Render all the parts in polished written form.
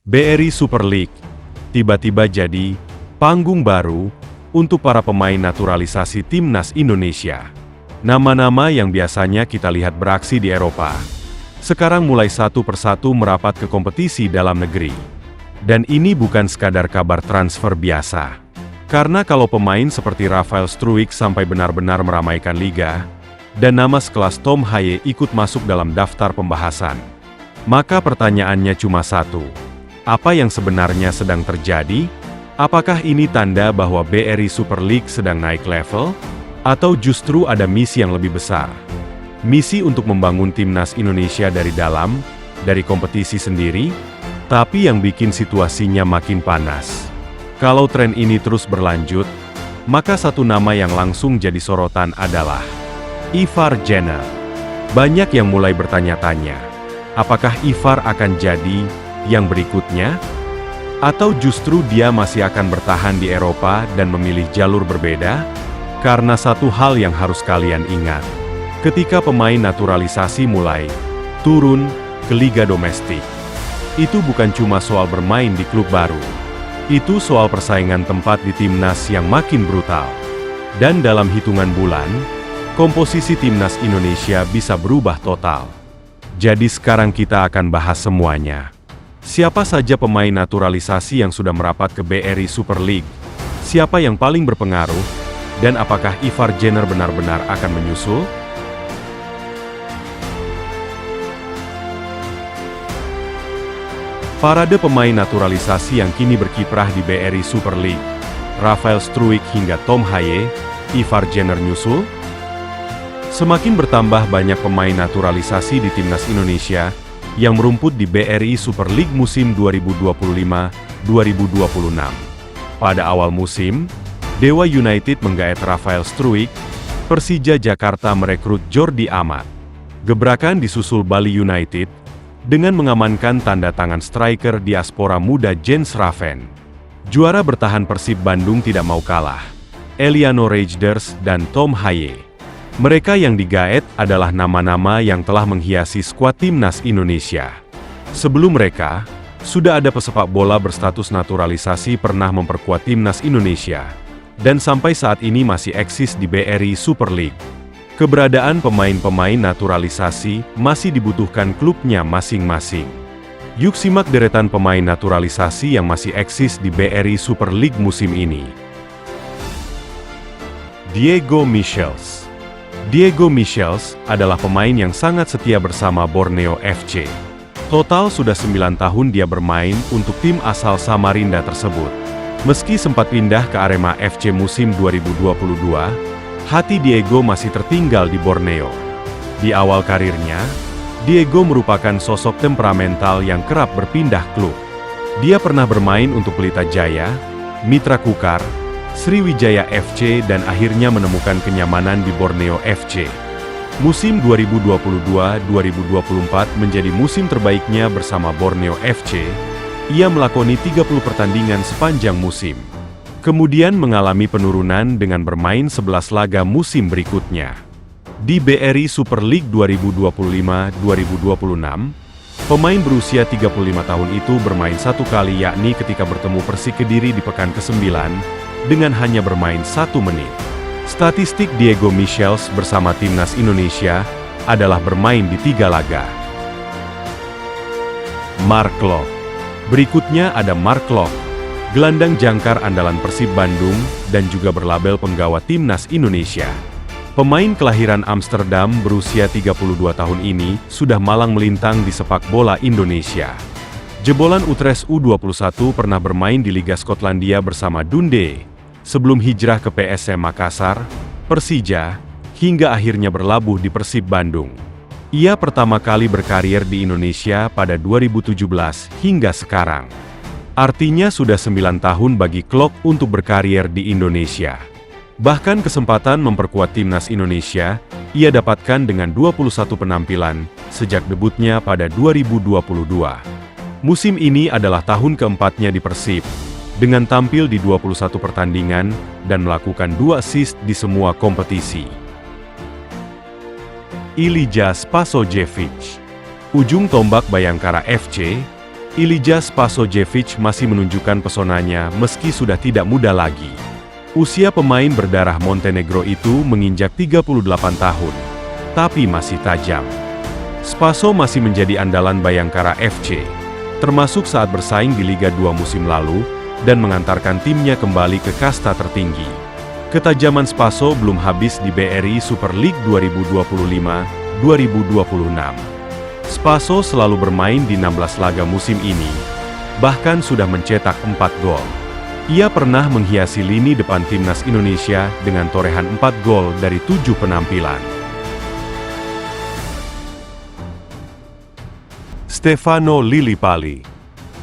BRI Super League tiba-tiba jadi panggung baru untuk para pemain naturalisasi timnas Indonesia. Nama-nama yang biasanya kita lihat beraksi di Eropa, sekarang mulai satu persatu merapat ke kompetisi dalam negeri. Dan ini bukan sekadar kabar transfer biasa. Karena kalau pemain seperti Rafael Struijk sampai benar-benar meramaikan liga, dan nama sekelas Tom Haye ikut masuk dalam daftar pembahasan, maka pertanyaannya cuma satu. Apa yang sebenarnya sedang terjadi? Apakah ini tanda bahwa BRI Super League sedang naik level? Atau justru ada misi yang lebih besar? Misi untuk membangun timnas Indonesia dari dalam, dari kompetisi sendiri? Tapi yang bikin situasinya makin panas. Kalau tren ini terus berlanjut, maka satu nama yang langsung jadi sorotan adalah Ivar Jenner. Banyak yang mulai bertanya-tanya, apakah Ivar akan jadi yang berikutnya? Atau justru dia masih akan bertahan di Eropa dan memilih jalur berbeda? Karena satu hal yang harus kalian ingat, ketika pemain naturalisasi mulai turun ke liga domestik, itu bukan cuma soal bermain di klub baru. Itu soal persaingan tempat di timnas yang makin brutal. Dan dalam hitungan bulan, komposisi timnas Indonesia bisa berubah total. Jadi sekarang kita akan bahas semuanya. Siapa saja pemain naturalisasi yang sudah merapat ke BRI Super League? Siapa yang paling berpengaruh? Dan apakah Ivar Jenner benar-benar akan menyusul? Parade pemain naturalisasi yang kini berkiprah di BRI Super League, Rafael Struijk hingga Tom Haye, Ivar Jenner nyusul? Semakin bertambah banyak pemain naturalisasi di timnas Indonesia yang merumput di BRI Super League musim 2025-2026. Pada awal musim, Dewa United menggaet Rafael Struijk, Persija Jakarta merekrut Jordi Amat. Gebrakan disusul Bali United dengan mengamankan tanda tangan striker diaspora muda Jens Raven. Juara bertahan Persib Bandung tidak mau kalah, Eliano Rejders dan Tom Haye. Mereka yang digaet adalah nama-nama yang telah menghiasi skuad timnas Indonesia. Sebelum mereka, sudah ada pesepak bola berstatus naturalisasi pernah memperkuat timnas Indonesia, dan sampai saat ini masih eksis di BRI Super League. Keberadaan pemain-pemain naturalisasi masih dibutuhkan klubnya masing-masing. Yuk simak deretan pemain naturalisasi yang masih eksis di BRI Super League musim ini. Diego Michels. Diego Michels adalah pemain yang sangat setia bersama Borneo FC. Total sudah 9 tahun dia bermain untuk tim asal Samarinda tersebut. Meski sempat pindah ke Arema FC musim 2022, hati Diego masih tertinggal di Borneo. Di awal karirnya, Diego merupakan sosok temperamental yang kerap berpindah klub. Dia pernah bermain untuk Pelita Jaya, Mitra Kukar, Sriwijaya FC dan akhirnya menemukan kenyamanan di Borneo FC. Musim 2022-2024 menjadi musim terbaiknya bersama Borneo FC. Ia melakoni 30 pertandingan sepanjang musim. Kemudian mengalami penurunan dengan bermain 11 laga musim berikutnya. Di BRI Super League 2025-2026, pemain berusia 35 tahun itu bermain satu kali yakni ketika bertemu Persik Kediri di pekan ke-9, dengan hanya bermain 1 menit. Statistik Diego Michels bersama timnas Indonesia adalah bermain di 3 laga. Mark Klok. Berikutnya ada Mark Klok, gelandang jangkar andalan Persib Bandung dan juga berlabel penggawa timnas Indonesia. Pemain kelahiran Amsterdam berusia 32 tahun ini sudah malang melintang di sepak bola Indonesia. Jebolan Utrecht U21 pernah bermain di Liga Skotlandia bersama Dundee, sebelum hijrah ke PSM Makassar, Persija, hingga akhirnya berlabuh di Persib Bandung. Ia pertama kali berkarir di Indonesia pada 2017 hingga sekarang. Artinya sudah 9 tahun bagi Klok untuk berkarir di Indonesia. Bahkan kesempatan memperkuat timnas Indonesia, ia dapatkan dengan 21 penampilan sejak debutnya pada 2022. Musim ini adalah tahun keempatnya di Persib, dengan tampil di 21 pertandingan dan melakukan 2 assist di semua kompetisi. Ilija Spasojevic, ujung tombak Bayangkara FC, Ilija Spasojevic masih menunjukkan pesonanya meski sudah tidak muda lagi. Usia pemain berdarah Montenegro itu menginjak 38 tahun, tapi masih tajam. Spaso masih menjadi andalan Bayangkara FC, termasuk saat bersaing di Liga 2 musim lalu, dan mengantarkan timnya kembali ke kasta tertinggi. Ketajaman Spaso belum habis di BRI Super League 2025-2026. Spaso selalu bermain di 16 laga musim ini, bahkan sudah mencetak 4 gol. Ia pernah menghiasi lini depan timnas Indonesia dengan torehan 4 gol dari 7 penampilan. Stefano Lillipali,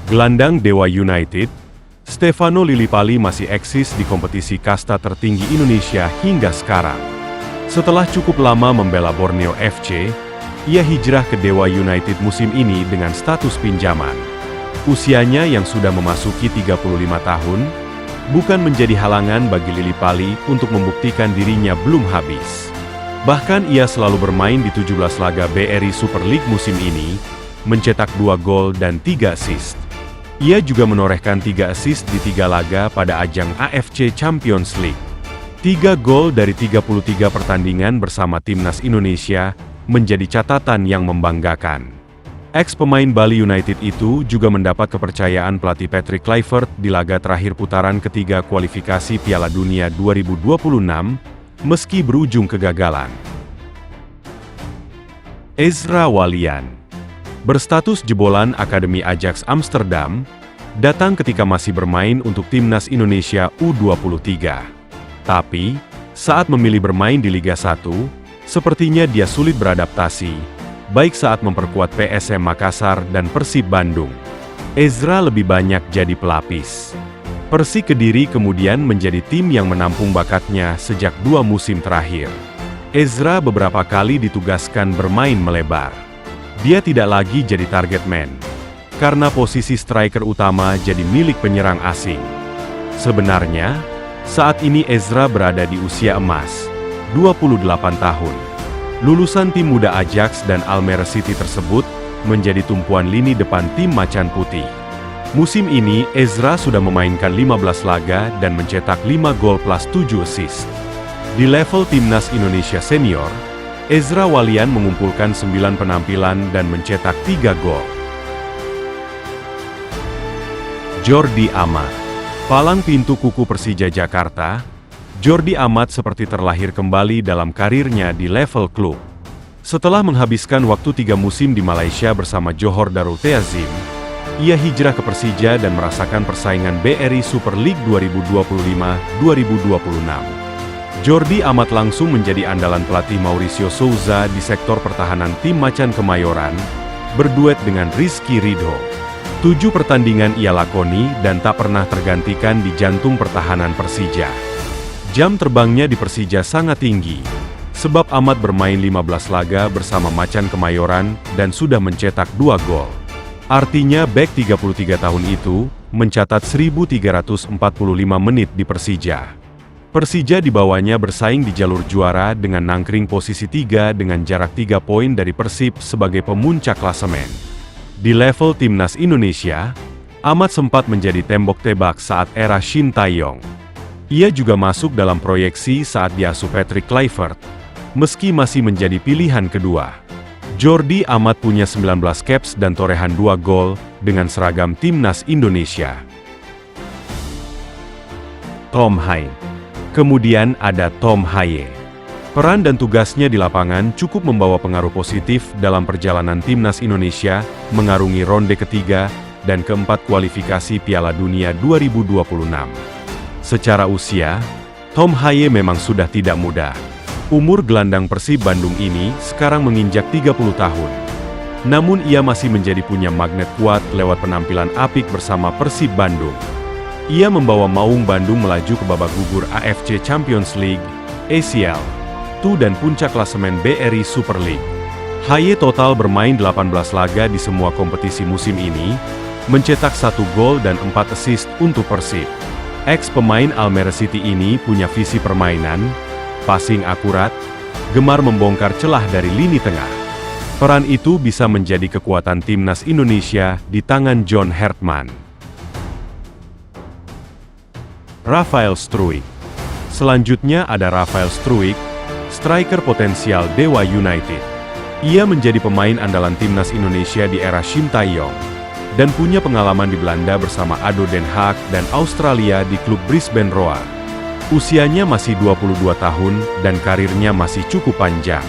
gelandang Dewa United. Stefano Lillipali masih eksis di kompetisi kasta tertinggi Indonesia hingga sekarang. Setelah cukup lama membela Borneo FC, ia hijrah ke Dewa United musim ini dengan status pinjaman. Usianya yang sudah memasuki 35 tahun, bukan menjadi halangan bagi Lillipali untuk membuktikan dirinya belum habis. Bahkan ia selalu bermain di 17 laga BRI Super League musim ini, mencetak 2 gol dan 3 assist. Ia juga menorehkan 3 assist di 3 laga pada ajang AFC Champions League. 3 gol dari 33 pertandingan bersama timnas Indonesia menjadi catatan yang membanggakan. Ex-pemain Bali United itu juga mendapat kepercayaan pelatih Patrick Kluivert di laga terakhir putaran ketiga kualifikasi Piala Dunia 2026, meski berujung kegagalan. Ezra Walian, berstatus jebolan Akademi Ajax Amsterdam, datang ketika masih bermain untuk timnas Indonesia U23. Tapi, saat memilih bermain di Liga 1, sepertinya dia sulit beradaptasi, baik saat memperkuat PSM Makassar dan Persib Bandung. Ezra lebih banyak jadi pelapis. Persik Kediri kemudian menjadi tim yang menampung bakatnya sejak 2 musim terakhir. Ezra beberapa kali ditugaskan bermain melebar. Dia tidak lagi jadi target man, karena posisi striker utama jadi milik penyerang asing. Sebenarnya, saat ini Ezra berada di usia emas, 28 tahun. Lulusan tim muda Ajax dan Almere City tersebut menjadi tumpuan lini depan tim Macan Putih. Musim ini, Ezra sudah memainkan 15 laga dan mencetak 5 gol plus 7 assist. Di level timnas Indonesia senior, Ezra Walian mengumpulkan 9 penampilan dan mencetak 3 gol. Jordi Amat, palang pintu kuku Persija Jakarta. Jordi Amat seperti terlahir kembali dalam karirnya di level klub. Setelah menghabiskan waktu 3 musim di Malaysia bersama Johor Darul Ta'zim, ia hijrah ke Persija dan merasakan persaingan BRI Super League 2025-2026. Jordi Amat langsung menjadi andalan pelatih Mauricio Souza di sektor pertahanan tim Macan Kemayoran, berduet dengan Rizky Ridho. 7 pertandingan ia lakoni dan tak pernah tergantikan di jantung pertahanan Persija. Jam terbangnya di Persija sangat tinggi, sebab Amat bermain 15 laga bersama Macan Kemayoran dan sudah mencetak 2 gol. Artinya bek 33 tahun itu mencatat 1.345 menit di Persija. Persija dibawanya bersaing di jalur juara dengan nangkring posisi 3 dengan jarak 3 poin dari Persib sebagai pemuncak klasemen. Di level timnas Indonesia, Amat sempat menjadi tembok tebak saat era Shin Tae-yong. Ia juga masuk dalam proyeksi saat diasuh Patrick Kluivert, meski masih menjadi pilihan kedua. Jordi Amat punya 19 caps dan torehan 2 gol dengan seragam timnas Indonesia. Tom Haye. Kemudian ada Tom Haye. Peran dan tugasnya di lapangan cukup membawa pengaruh positif dalam perjalanan timnas Indonesia mengarungi ronde ketiga dan keempat kualifikasi Piala Dunia 2026. Secara usia, Tom Haye memang sudah tidak muda. Umur gelandang Persib Bandung ini sekarang menginjak 30 tahun. Namun ia masih menjadi punya magnet kuat lewat penampilan apik bersama Persib Bandung. Ia membawa Maung Bandung melaju ke babak gugur AFC Champions League, ACL, dan puncak klasemen BRI Super League. Haye total bermain 18 laga di semua kompetisi musim ini, mencetak 1 gol dan 4 assist untuk Persib. Ex-pemain Almere City ini punya visi permainan, passing akurat, gemar membongkar celah dari lini tengah. Peran itu bisa menjadi kekuatan timnas Indonesia di tangan John Hertman. Rafael Struijk. Selanjutnya ada Rafael Struijk, striker potensial Dewa United. Ia menjadi pemain andalan timnas Indonesia di era Shin Tae-yong dan punya pengalaman di Belanda bersama ADO Den Haag dan Australia di klub Brisbane Roar. Usianya masih 22 tahun dan karirnya masih cukup panjang.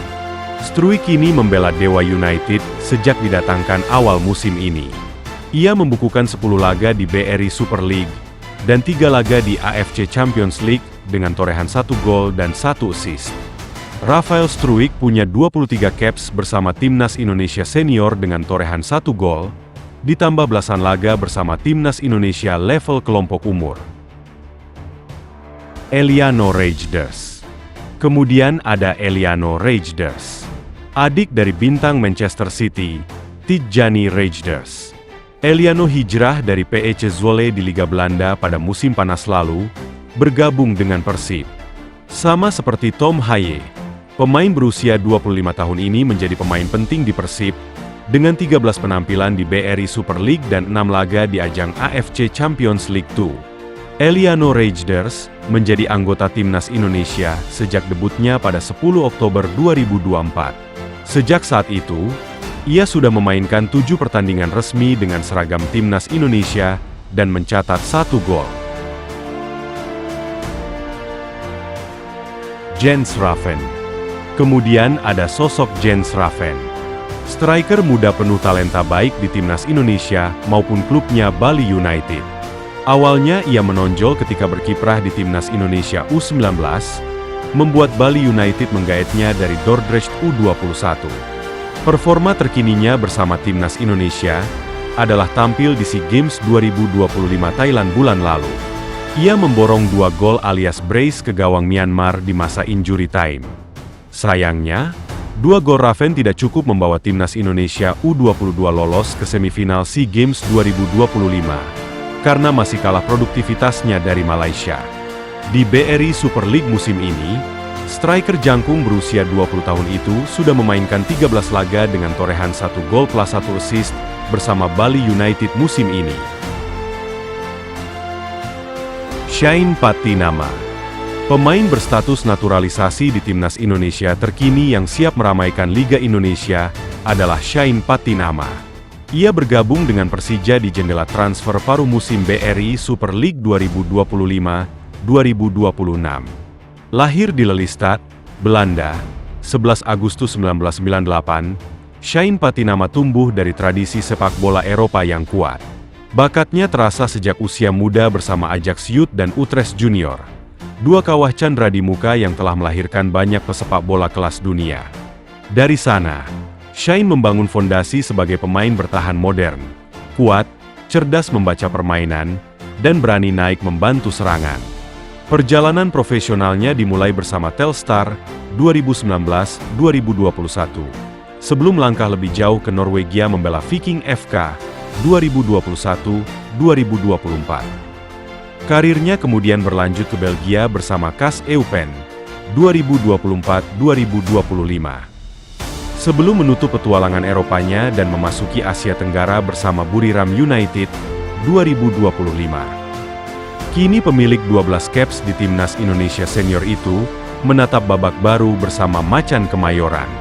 Struijk kini membela Dewa United sejak didatangkan awal musim ini. Ia membukukan 10 laga di BRI Super League dan 3 laga di AFC Champions League dengan torehan 1 gol dan 1 assist. Rafael Struijk punya 23 caps bersama timnas Indonesia senior dengan torehan 1 gol, ditambah belasan laga bersama timnas Indonesia level kelompok umur. Eliano Reijnders. Kemudian ada Eliano Reijnders, adik dari bintang Manchester City, Tidjani Reijnders. Eliano hijrah dari PEC Zwolle di Liga Belanda pada musim panas lalu, bergabung dengan Persib. Sama seperti Tom Haye, pemain berusia 25 tahun ini menjadi pemain penting di Persib, dengan 13 penampilan di BRI Super League dan 6 laga di ajang AFC Champions League 2. Eliano Reijnders menjadi anggota timnas Indonesia sejak debutnya pada 10 Oktober 2024. Sejak saat itu, ia sudah memainkan 7 pertandingan resmi dengan seragam timnas Indonesia dan mencatat 1 gol. Jens Raffen. Kemudian ada sosok Jens Raffen, striker muda penuh talenta baik di timnas Indonesia maupun klubnya Bali United. Awalnya ia menonjol ketika berkiprah di timnas Indonesia U19, membuat Bali United menggaetnya dari Dordrecht U21. Performa terkininya bersama timnas Indonesia adalah tampil di SEA Games 2025 Thailand bulan lalu. Ia memborong 2 gol alias brace ke gawang Myanmar di masa injury time. Sayangnya, 2 gol Raffen tidak cukup membawa timnas Indonesia U22 lolos ke semifinal SEA Games 2025, karena masih kalah produktivitasnya dari Malaysia. Di BRI Super League musim ini, striker jangkung berusia 20 tahun itu sudah memainkan 13 laga dengan torehan 1 gol plus 1 assist bersama Bali United musim ini. Shane Patinama, pemain berstatus naturalisasi di timnas Indonesia terkini yang siap meramaikan Liga Indonesia adalah Shane Patinama. Ia bergabung dengan Persija di jendela transfer paruh musim BRI Super League 2025-2026. Lahir di Lelystad, Belanda, 11 Agustus 1998, Shane Patinama tumbuh dari tradisi sepak bola Eropa yang kuat. Bakatnya terasa sejak usia muda bersama Ajax Youth dan Utrecht Junior, 2 kawah candra di muka yang telah melahirkan banyak pesepak bola kelas dunia. Dari sana, Shane membangun fondasi sebagai pemain bertahan modern, kuat, cerdas membaca permainan, dan berani naik membantu serangan. Perjalanan profesionalnya dimulai bersama Telstar 2019-2021, sebelum melangkah lebih jauh ke Norwegia membela Viking FK 2021-2024. Karirnya kemudian berlanjut ke Belgia bersama KAS Eupen 2024-2025. Sebelum menutup petualangan Eropanya dan memasuki Asia Tenggara bersama Buriram United 2025. Kini pemilik 12 caps di timnas Indonesia senior itu menatap babak baru bersama Macan Kemayoran.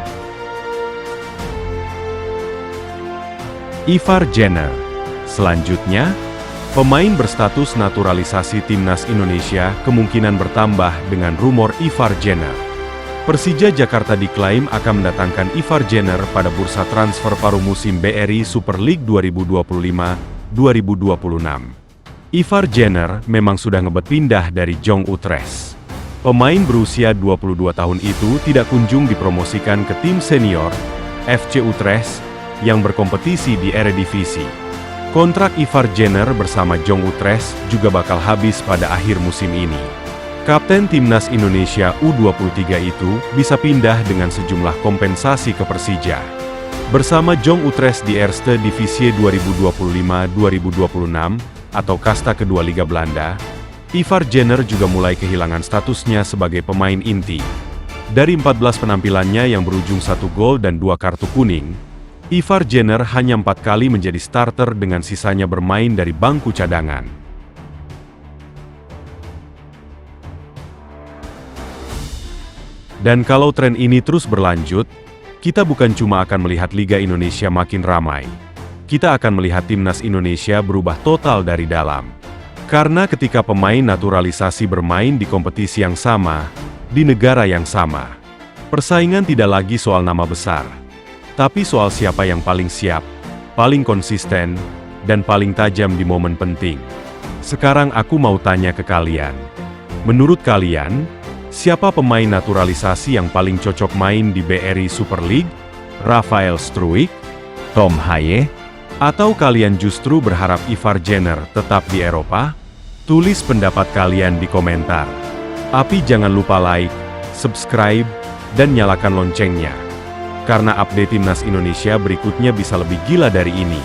Ivar Jenner. Selanjutnya, pemain berstatus naturalisasi timnas Indonesia kemungkinan bertambah dengan rumor Ivar Jenner. Persija Jakarta diklaim akan mendatangkan Ivar Jenner pada bursa transfer paruh musim BRI Super League 2025-2026. Ivar Jenner memang sudah ngebet pindah dari Jong Utrecht. Pemain berusia 22 tahun itu tidak kunjung dipromosikan ke tim senior FC Utrecht yang berkompetisi di Eredivisie. Kontrak Ivar Jenner bersama Jong Utrecht juga bakal habis pada akhir musim ini. Kapten timnas Indonesia U23 itu bisa pindah dengan sejumlah kompensasi ke Persija. Bersama Jong Utrecht di Eerste Divisie 2025-2026 atau kasta kedua Liga Belanda, Ivar Jenner juga mulai kehilangan statusnya sebagai pemain inti. Dari 14 penampilannya yang berujung 1 gol dan 2 kartu kuning, Ivar Jenner hanya 4 kali menjadi starter dengan sisanya bermain dari bangku cadangan. Dan kalau tren ini terus berlanjut, kita bukan cuma akan melihat Liga Indonesia makin ramai. Kita akan melihat timnas Indonesia berubah total dari dalam. Karena ketika pemain naturalisasi bermain di kompetisi yang sama, di negara yang sama, persaingan tidak lagi soal nama besar, tapi soal siapa yang paling siap, paling konsisten, dan paling tajam di momen penting. Sekarang aku mau tanya ke kalian. Menurut kalian, siapa pemain naturalisasi yang paling cocok main di BRI Super League? Rafael Struijk? Tom Haye? Atau kalian justru berharap Ivar Jenner tetap di Eropa? Tulis pendapat kalian di komentar. Tapi jangan lupa like, subscribe, dan nyalakan loncengnya. Karena update timnas Indonesia berikutnya bisa lebih gila dari ini.